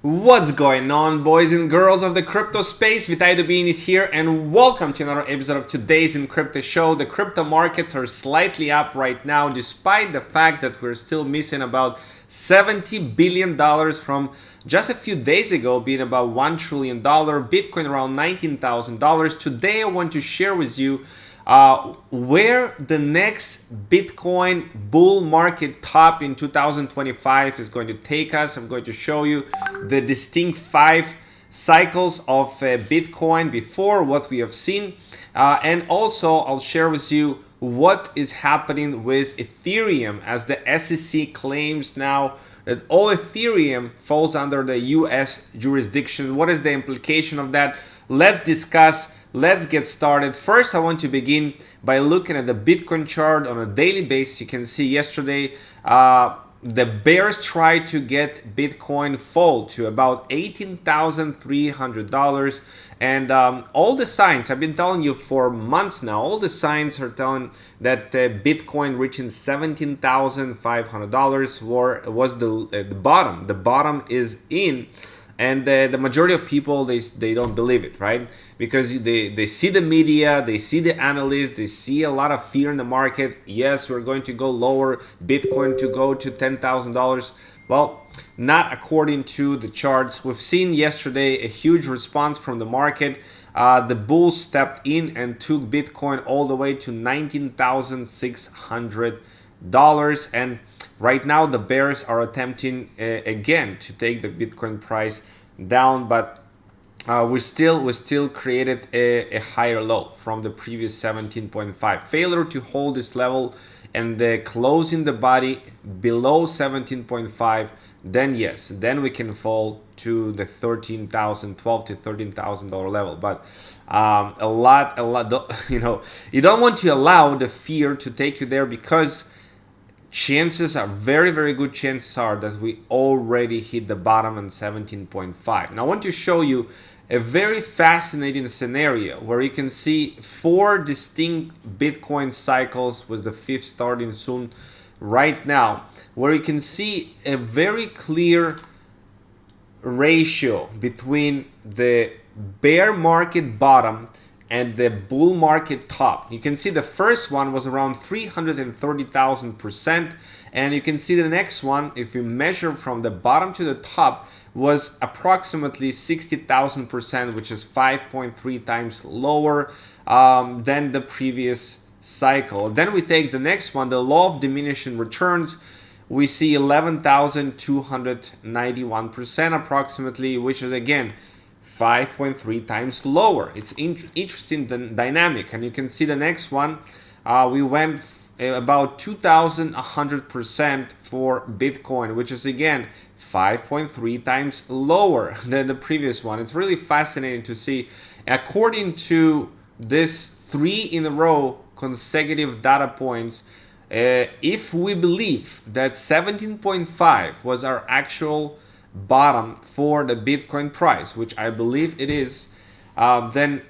What's going on, boys and girls of the crypto space? Vitaly Dubin is here, and welcome to another episode of today's In Crypto Show. The crypto markets are slightly up right now, despite the fact that we're still missing about $70 billion from just a few days ago, being about $1 trillion, Bitcoin around $19,000. Today, I want to share with you where the next Bitcoin bull market top in 2025 is going to take us. I'm going to show you the distinct 5 cycles of Bitcoin before what we have seen. And also I'll share with you what is happening with Ethereum, as the SEC claims now that all Ethereum falls under the US jurisdiction. What is the implication of that? Let's discuss. Let's get started. First, I want to begin by looking at the Bitcoin chart on a daily basis. You can see yesterday the bears tried to get Bitcoin fall to about $18,300, and all the signs I've been telling you for months now, all the signs are telling that Bitcoin reaching $17,500 was the bottom. The bottom is in. And the majority of people, they don't believe it, right? Because they see the media, they see the analysts, they see a lot of fear in the market. Yes, we're going to go lower, Bitcoin to go to $10,000. Well, not according to the charts. We've seen yesterday a huge response from the market. The bulls stepped in and took Bitcoin all the way to $19,600. And right now, the bears are attempting again to take the Bitcoin price down, but we still created a higher low from the previous 17.5. Failure to hold this level and closing the body below 17.5, then yes, then we can fall to the $12,000 to $13,000 level. But a lot, you don't want to allow the fear to take you there, because chances are, very good chances are, that we already hit the bottom on 17.5. Now I want to show you a very fascinating scenario where you can see 4 distinct Bitcoin cycles, with the 5th starting soon right now, where you can see a very clear ratio between the bear market bottom and the bull market top. You can see the first one was around 330,000%, and you can see the next one, if you measure from the bottom to the top, was approximately 60,000%, which is 5.3 times lower than the previous cycle. Then we take the next one, the law of diminishing returns. We see 11,291% approximately, which is again 5.3 times lower. It's interesting dynamic. And you can see the next one, we went about 2,100% for Bitcoin, which is again 5.3 times lower than the previous one. It's really fascinating to see. According to this 3 in a row consecutive data points, if we believe that 17.5 was our actual bottom for the Bitcoin price, which I believe it is, then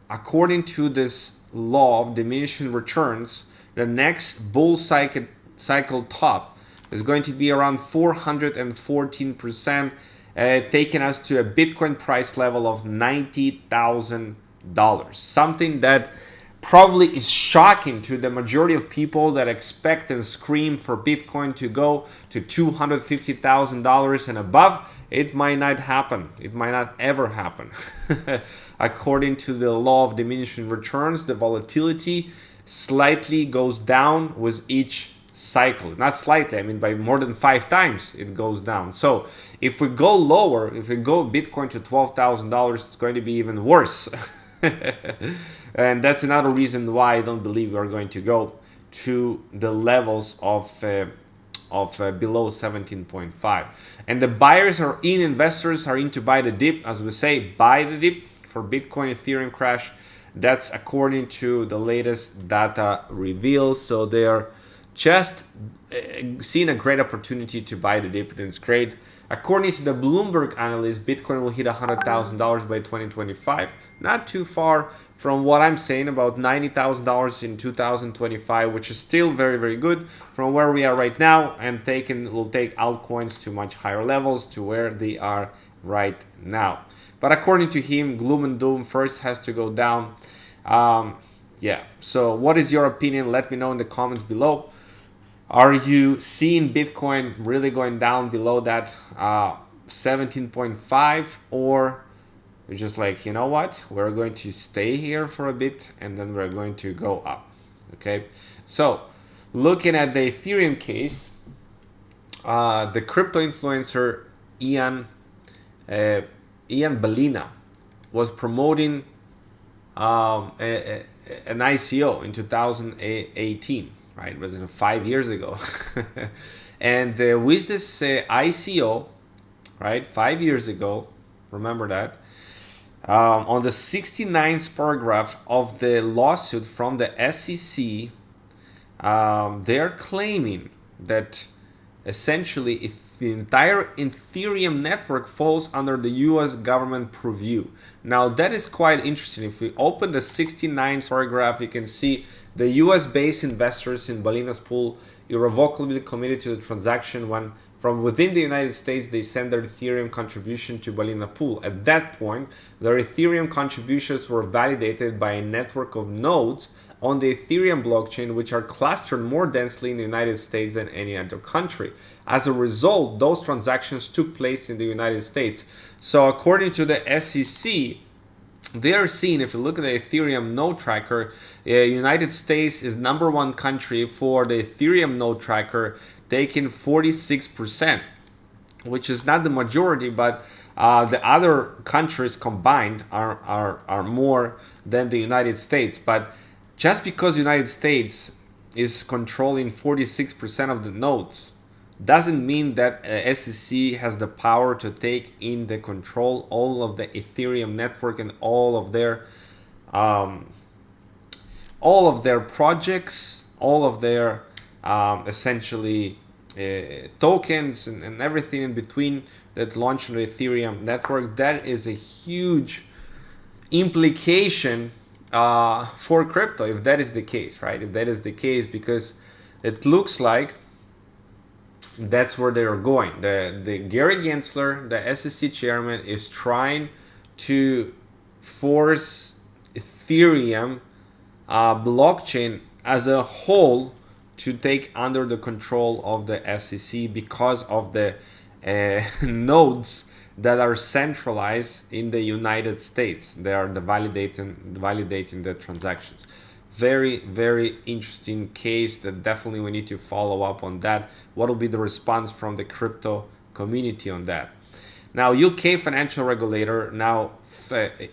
according to this law of diminishing returns, the next bull cycle top is going to be around 414%, taking us to a Bitcoin price level of $90,000. Something that probably is shocking to the majority of people that expect and scream for Bitcoin to go to $250,000 and above. It might not happen. It might not ever happen. According to the law of diminishing returns, the volatility slightly goes down with each cycle. Not slightly, I mean by more than 5 times it goes down. So if we go lower, if we go Bitcoin to $12,000, it's going to be even worse. And that's another reason why I don't believe we are going to go to the levels of below 17.5. And the buyers are in, investors are in to buy the dip. As we say, buy the dip for Bitcoin Ethereum crash. That's according to the latest data reveals. So they're just seeing a great opportunity to buy the dip, and it's great. According to the Bloomberg analyst, Bitcoin will hit $100,000 by 2025. Not too far from what I'm saying about $90,000 in 2025, which is still very, very good from where we are right now. And we'll take altcoins to much higher levels to where they are right now. But according to him, gloom and doom first has to go down. Yeah. So what is your opinion? Let me know in the comments below. Are you seeing Bitcoin really going down below that 17.5, or you're just like, you know what, we're going to stay here for a bit and then we're going to go up? Okay, so looking at the Ethereum case, the crypto influencer Ian Balina was promoting an ICO in 2018. Right, it was 5 years ago. And with this ICO, right, 5 years ago, remember that, on the 69th paragraph of the lawsuit from the SEC, they're claiming that essentially if the entire Ethereum network falls under the US government purview. Now that is quite interesting. If we open the 69th paragraph, you can see the US-based investors in Balina's pool irrevocably committed to the transaction when from within the United States they send their Ethereum contribution to Balina pool. At that point, their Ethereum contributions were validated by a network of nodes on the Ethereum blockchain, which are clustered more densely in the United States than any other country. As a result, those transactions took place in the United States. So according to the SEC, they are seeing, if you look at the Ethereum node tracker, United States is #1 country for the Ethereum node tracker, taking 46%, which is not the majority, but the other countries combined are more than the United States. But just because the United States is controlling 46% of the nodes doesn't mean that SEC has the power to take in the control all of the Ethereum network and all of their projects, all of their essentially tokens and everything in between that launch on the Ethereum network. That is a huge implication for crypto if that is the case, right? If that is the case, because it looks like that's where they are going. The Gary Gensler, the SEC chairman, is trying to force Ethereum blockchain as a whole to take under the control of the SEC because of the nodes that are centralized in the United States. They are validating the transactions. Very, very interesting case that definitely we need to follow up on that. What will be the response from the crypto community on that? Now, UK financial regulator now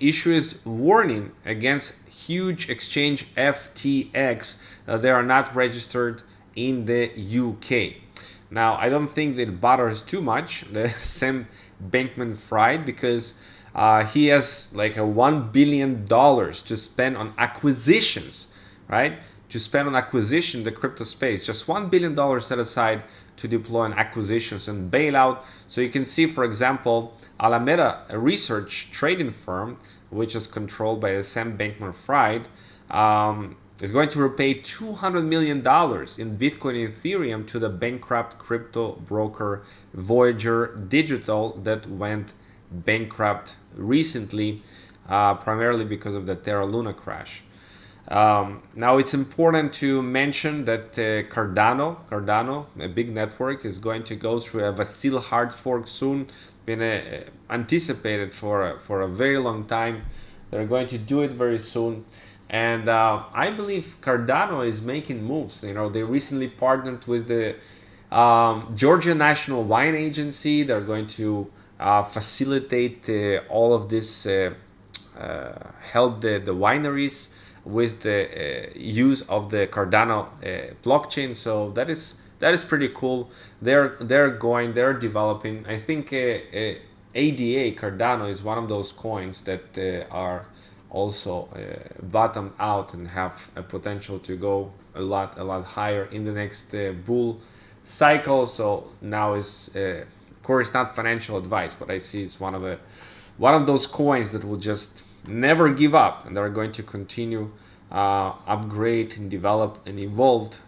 issues warning against huge exchange FTX. They are not registered in the UK. Now, I don't think that it bothers too much the Sam Bankman-Fried, because he has like a $1 billion to spend on acquisitions, right? To spend on acquisition, the crypto space, just $1 billion set aside to deploy on acquisitions and bailout. So you can see, for example, Alameda, a research trading firm, which is controlled by the Sam Bankman-Fried, is going to repay $200 million in Bitcoin and Ethereum to the bankrupt crypto broker Voyager Digital that went bankrupt recently, primarily because of the Terra Luna crash. Now it's important to mention that Cardano, a big network, is going to go through a Vasil hard fork soon. Been anticipated for a very long time. They're going to do it very soon. And I believe Cardano is making moves. You know, they recently partnered with the Georgia National Wine Agency. They're going to facilitate all of this, help the wineries with the use of the Cardano blockchain. So that is pretty cool. They're developing. I think ADA Cardano is one of those coins that are also bottom out and have a potential to go a lot higher in the next bull cycle. So now is course, not financial advice, but I see it's one of those coins that will just never give up, and they're going to continue upgrade and develop and evolve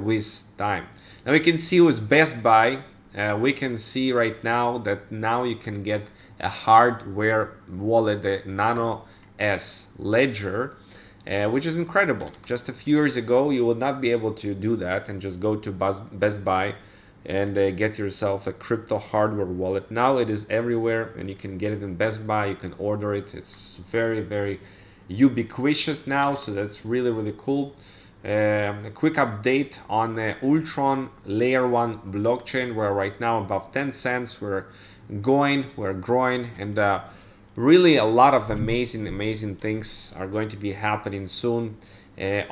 with time. Now we can see with Best Buy, we can see right now that now you can get a hardware wallet, the Nano S Ledger, which is incredible. Just a few years ago, you would not be able to do that and just go to Best Buy and get yourself a crypto hardware wallet. Now it is everywhere, and you can get it in Best Buy. You can order it. It's very, very ubiquitous now, so that's really, really cool. A quick update on Ultron layer 1 blockchain. We're right now above 10 cents. We're growing, and really a lot of amazing things are going to be happening soon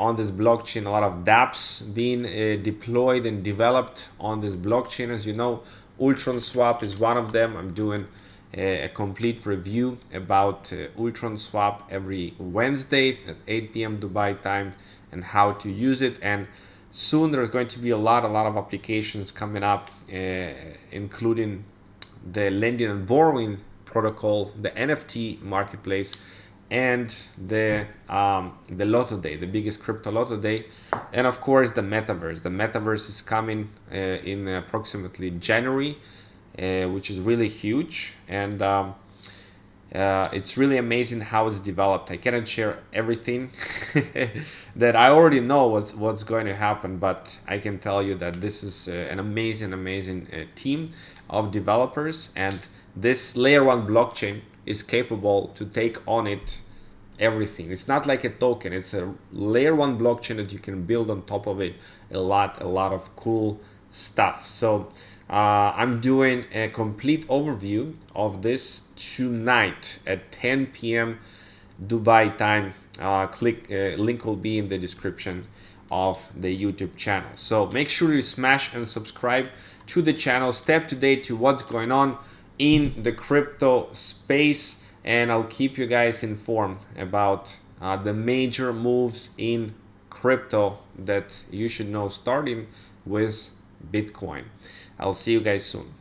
on this blockchain. A lot of dApps being deployed and developed on this blockchain. As you know, Ultron swap is one of them. I'm doing a complete review about Ultron swap every Wednesday at 8 p.m. Dubai time, and how to use it. And soon there's going to be a lot of applications coming up, including the lending and borrowing protocol, the NFT marketplace, and the Lotto Day, the biggest crypto Lotto Day, and of course the metaverse. The metaverse is coming in approximately January, which is really huge, and it's really amazing how it's developed. I cannot share everything that I already know what's going to happen, but I can tell you that this is an amazing team of developers, and this layer 1 blockchain is capable to take on it everything. It's not like a token, it's a layer 1 blockchain that you can build on top of it a lot of cool stuff. So I'm doing a complete overview of this tonight at 10 p.m. Dubai time. Link will be in the description of the YouTube channel. So make sure you smash and subscribe to the channel. Stay up to date to what's going on in the crypto space, and I'll keep you guys informed about the major moves in crypto that you should know, starting with Bitcoin. I'll see you guys soon.